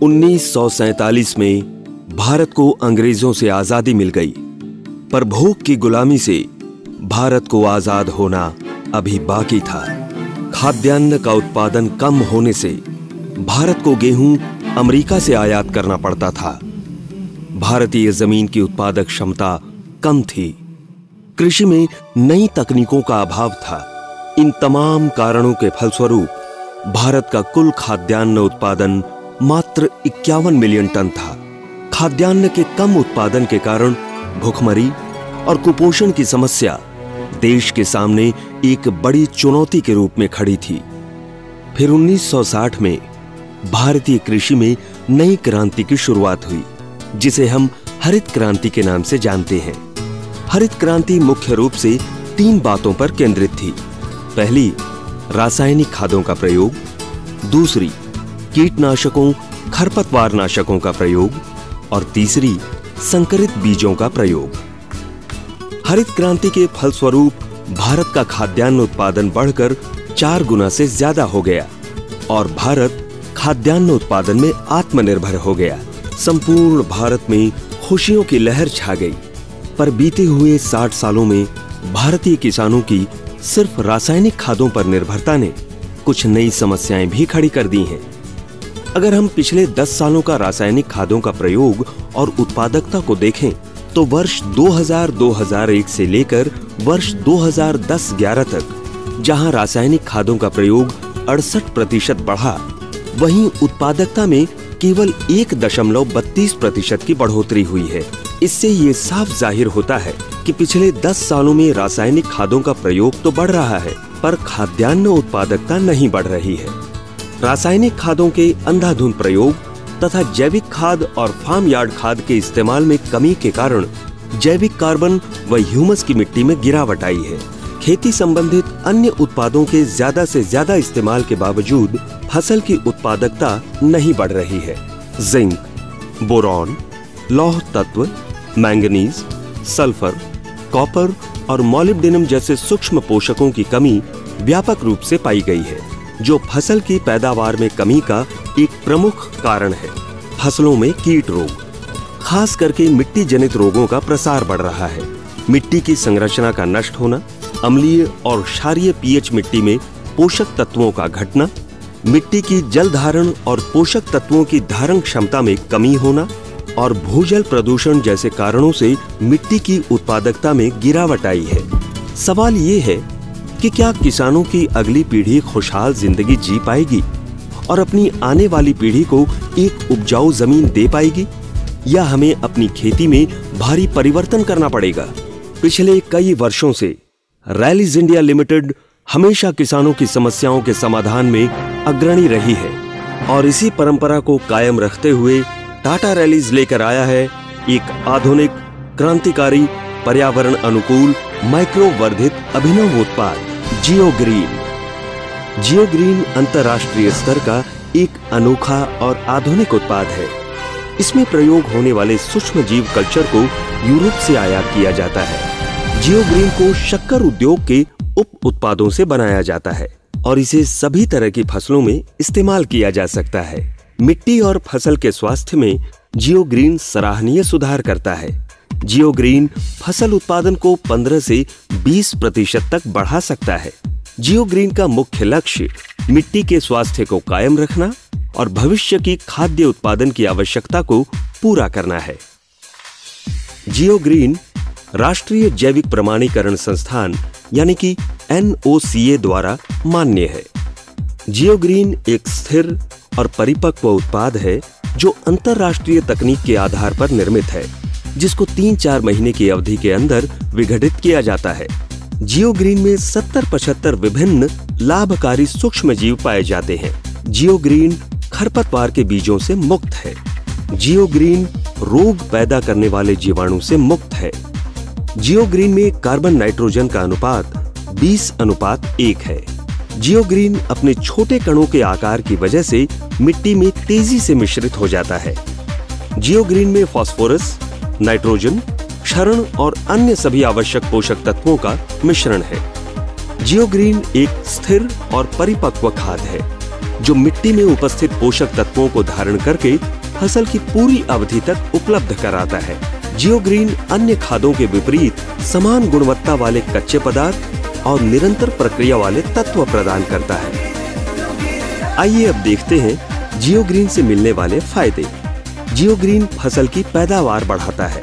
1947 में भारत को अंग्रेजों से आजादी मिल गई, पर भूख की गुलामी से भारत को आजाद होना अभी बाकी था। खाद्यान्न का उत्पादन कम होने से भारत को गेहूं अमेरिका से आयात करना पड़ता था। भारतीय जमीन की उत्पादक क्षमता कम थी। कृषि में नई तकनीकों का अभाव था। इन तमाम कारणों के फलस्वरूप भारत का कुल खाद्यान्न उत्पादन मात्र 51 मिलियन टन था। खाद्यान्न के कम उत्पादन के कारण भूखमरी और कुपोषण की समस्या देश के सामने एक बड़ी चुनौती के रूप में खड़ी थी। फिर 1960 में भारतीय कृषि में नई क्रांति की शुरुआत हुई, जिसे हम हरित क्रांति के नाम से जानते हैं। हरित क्रांति मुख्य रूप से 3 बातों पर केंद्रित थी। पहली, रासायनिक खादों का प्रयोग। दूसरी, कीटनाशकों, खरपतवार नाशकों का प्रयोग। और तीसरी, संकरित बीजों का प्रयोग। हरित क्रांति के फलस्वरूप भारत का खाद्यान्न उत्पादन बढ़कर 4 गुना से ज्यादा हो गया और भारत खाद्यान्न उत्पादन में आत्मनिर्भर हो गया। संपूर्ण भारत में खुशियों की लहर छा गई। पर बीते हुए 60 सालों में भारतीय किसानों की सिर्फ रासायनिक खादों पर निर्भरता ने कुछ नई समस्याएं भी खड़ी कर दी हैं। अगर हम पिछले 10 सालों का रासायनिक खादों का प्रयोग और उत्पादकता को देखें, तो वर्ष 2000-2001 से लेकर वर्ष 2010-11 तक जहां रासायनिक खादों का प्रयोग 68% बढ़ा, वहीं उत्पादकता में केवल 1.32% की बढ़ोतरी हुई है। इससे ये साफ जाहिर होता है कि पिछले 10 सालों में रासायनिक खादों का प्रयोग तो बढ़ रहा है, पर खाद्यान्न उत्पादकता नहीं बढ़ रही है। रासायनिक खादों के अंधाधुंध प्रयोग तथा जैविक खाद और फार्म यार्ड खाद के इस्तेमाल में कमी के कारण जैविक कार्बन व ह्यूमस की मिट्टी में गिरावट आई है। खेती संबंधित अन्य उत्पादों के ज्यादा से ज्यादा इस्तेमाल के बावजूद फसल की उत्पादकता नहीं बढ़ रही है। जिंक, बोरॉन, लौह तत्व, मैंगनीज, सल्फर, कॉपर और मोलिब्डेनम जैसे सूक्ष्म पोषकों की कमी व्यापक रूप से पाई गई है, जो फसल की पैदावार में कमी का एक प्रमुख कारण है। फसलों में कीट रोग, खास करके मिट्टी जनित रोगों का प्रसार बढ़ रहा है। मिट्टी की संरचना का नष्ट होना, अम्लीय और क्षारीय पीएच मिट्टी में पोषक तत्वों का घटना, मिट्टी की जल धारण और पोषक तत्वों की धारण क्षमता में कमी होना और भूजल प्रदूषण जैसे कारणों से मिट्टी की उत्पादकता में गिरावट आई है। सवाल ये है कि क्या किसानों की अगली पीढ़ी खुशहाल जिंदगी जी पाएगी और अपनी आने वाली पीढ़ी को एक उपजाऊ जमीन दे पाएगी, या हमें अपनी खेती में भारी परिवर्तन करना पड़ेगा। पिछले कई वर्षों से रैलीज इंडिया लिमिटेड हमेशा किसानों की समस्याओं के समाधान में अग्रणी रही है और इसी परंपरा को कायम रखते हुए टाटा रैलीज लेकर आया है एक आधुनिक, क्रांतिकारी, पर्यावरण अनुकूल, माइक्रो वर्धित अभिनव उत्पाद जियो ग्रीन। जियो ग्रीन अंतर्राष्ट्रीय स्तर का एक अनोखा और आधुनिक उत्पाद है। इसमें प्रयोग होने वाले सूक्ष्म जीव कल्चर को यूरोप से आयात किया जाता है। जियो ग्रीन को शक्कर उद्योग के उप उत्पादों से बनाया जाता है और इसे सभी तरह की फसलों में इस्तेमाल किया जा सकता है। मिट्टी और फसल के स्वास्थ्य में जियो ग्रीन सराहनीय सुधार करता है। जियो ग्रीन फसल उत्पादन को 15 से 20% तक बढ़ा सकता है। जियो ग्रीन का मुख्य लक्ष्य मिट्टी के स्वास्थ्य को कायम रखना और भविष्य की खाद्य उत्पादन की आवश्यकता को पूरा करना है। जियो ग्रीन राष्ट्रीय जैविक प्रमाणीकरण संस्थान यानी कि NOCA द्वारा मान्य है। जियो ग्रीन एक स्थिर और परिपक्व उत्पाद है जो अंतरराष्ट्रीय तकनीक के आधार पर निर्मित है, जिसको 3-4 महीने की अवधि के अंदर विघटित किया जाता है। जियो ग्रीन में 70-75 विभिन्न लाभकारी सूक्ष्म जीव पाए जाते हैं। जियो ग्रीन खरपतवार के बीजों से मुक्त है। जियो ग्रीन रोग पैदा करने वाले जीवाणु से मुक्त है। जियो ग्रीन में कार्बन नाइट्रोजन का अनुपात 20:1 है। जियो ग्रीन अपने छोटे कणों के आकार की वजह से मिट्टी में तेजी से मिश्रित हो जाता है। जियो ग्रीन में फास्फोरस, नाइट्रोजन, क्षरण और अन्य सभी आवश्यक पोषक तत्वों का मिश्रण है। जियो ग्रीन एक स्थिर और परिपक्व खाद है। जो मिट्टी में उपस्थित पोषक तत्वों को धारण करके फसल की पूरी अवधि तक उपलब्ध कराता है। जियोग्रीन अन्य खादों के विपरीत समान गुणवत्ता वाले कच्चे पदार्थ और निरंतर प्रक्रिया वाले तत्व प्रदान करता है। आइए अब देखते हैं जियोग्रीन से मिलने वाले फायदे। जियोग्रीन फसल की पैदावार बढ़ाता है।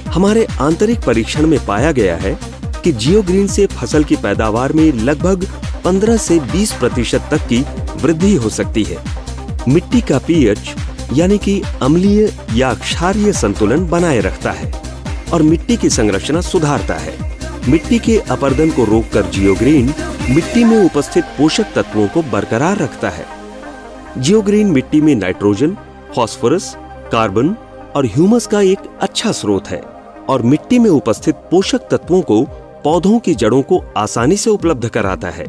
हमारे आंतरिक परीक्षण में पाया गया है कि जियोग्रीन से फसल की पैदावार में लगभग 15 से 20% तक की वृद्धि हो सकती है। मिट्टी का पीएच यानी कि अम्लीय या क्षारीय संतुलन बनाए रखता है और मिट्टी की संरचना सुधारता है। मिट्टी के अपरदन को रोककर जियोग्रीन मिट्टी में उपस्थित पोषक तत्वों को बरकरार रखता है। जियोग्रीन मिट्टी में नाइट्रोजन, फास्फोरस, कार्बन और ह्यूमस का एक अच्छा स्रोत है और मिट्टी में उपस्थित पोषक तत्वों को पौधों की जड़ों को आसानी से उपलब्ध कराता है।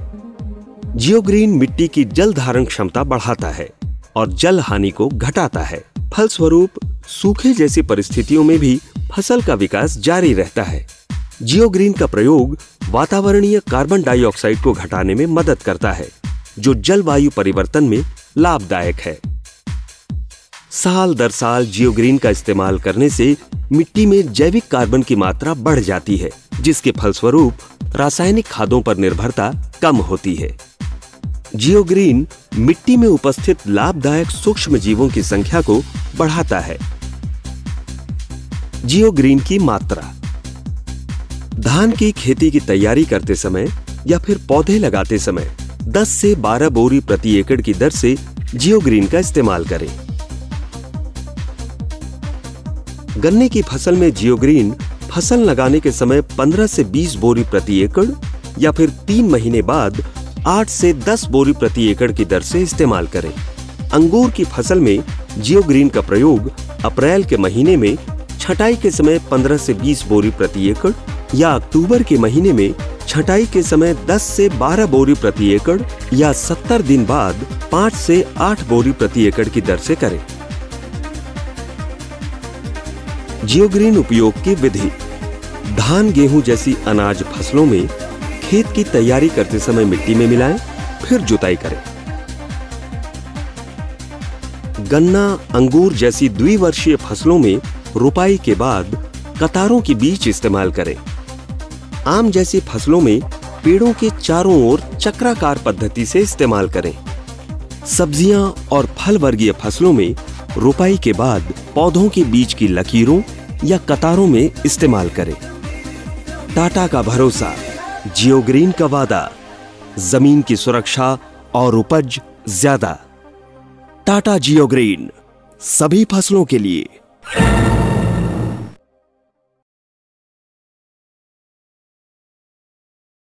जियोग्रीन मिट्टी की जल धारण क्षमता बढ़ाता है और जल हानि को घटाता है। फलस्वरूप सूखे जैसी परिस्थितियों में भी फसल का विकास जारी रहता है। जियोग्रीन का प्रयोग वातावरणीय कार्बन डाइऑक्साइड को घटाने में मदद करता है, जो जलवायु परिवर्तन में लाभदायक है। साल दर साल जियोग्रीन का इस्तेमाल करने से मिट्टी में जैविक कार्बन की मात्रा बढ़ जाती है, जिसके फलस्वरूप रासायनिक खादों पर निर्भरता कम होती है। जियोग्रीन मिट्टी में उपस्थित लाभदायक सूक्ष्म जीवों की संख्या को बढ़ाता है। जियोग्रीन की मात्रा। धान की खेती की तैयारी करते समय या फिर पौधे लगाते समय 10 से 12 बोरी प्रति एकड़ की दर से जियोग्रीन का इस्तेमाल करें। गन्ने की फसल में जियोग्रीन फसल लगाने के समय 15 से 20 बोरी प्रति एकड़ या फिर 3 महीने बाद 8 से 10 बोरी प्रति एकड़ की दर से इस्तेमाल करें। अंगूर की फसल में जियोग्रीन का प्रयोग अप्रैल के महीने में छटाई के समय 15 से 20 बोरी प्रति एकड़ या अक्टूबर के महीने में छटाई के समय 10 से 12 बोरी प्रति एकड़ या 70 दिन बाद 5 से 8 बोरी प्रति एकड़ की दर से करें। जियोग्रीन उपयोग की विधि। धान, गेहूं जैसी अनाज फसलों में खेत की तैयारी करते समय मिट्टी में मिलाएं, फिर जुताई करें। गन्ना, अंगूर जैसी द्विवर्षीय फसलों में रुपाई के बाद कतारों के बीच इस्तेमाल करें। आम जैसी फसलों में पेड़ों के चारों ओर चक्राकार पद्धति से इस्तेमाल करें। सब्जियां और फल वर्गीय फसलों में रुपाई के बाद पौधों के बीच की लकीरों या कतारों में इस्तेमाल करें। टाटा का भरोसा, जियोग्रीन का वादा, जमीन की सुरक्षा और उपज ज्यादा। टाटा जियोग्रीन, सभी फसलों के लिए।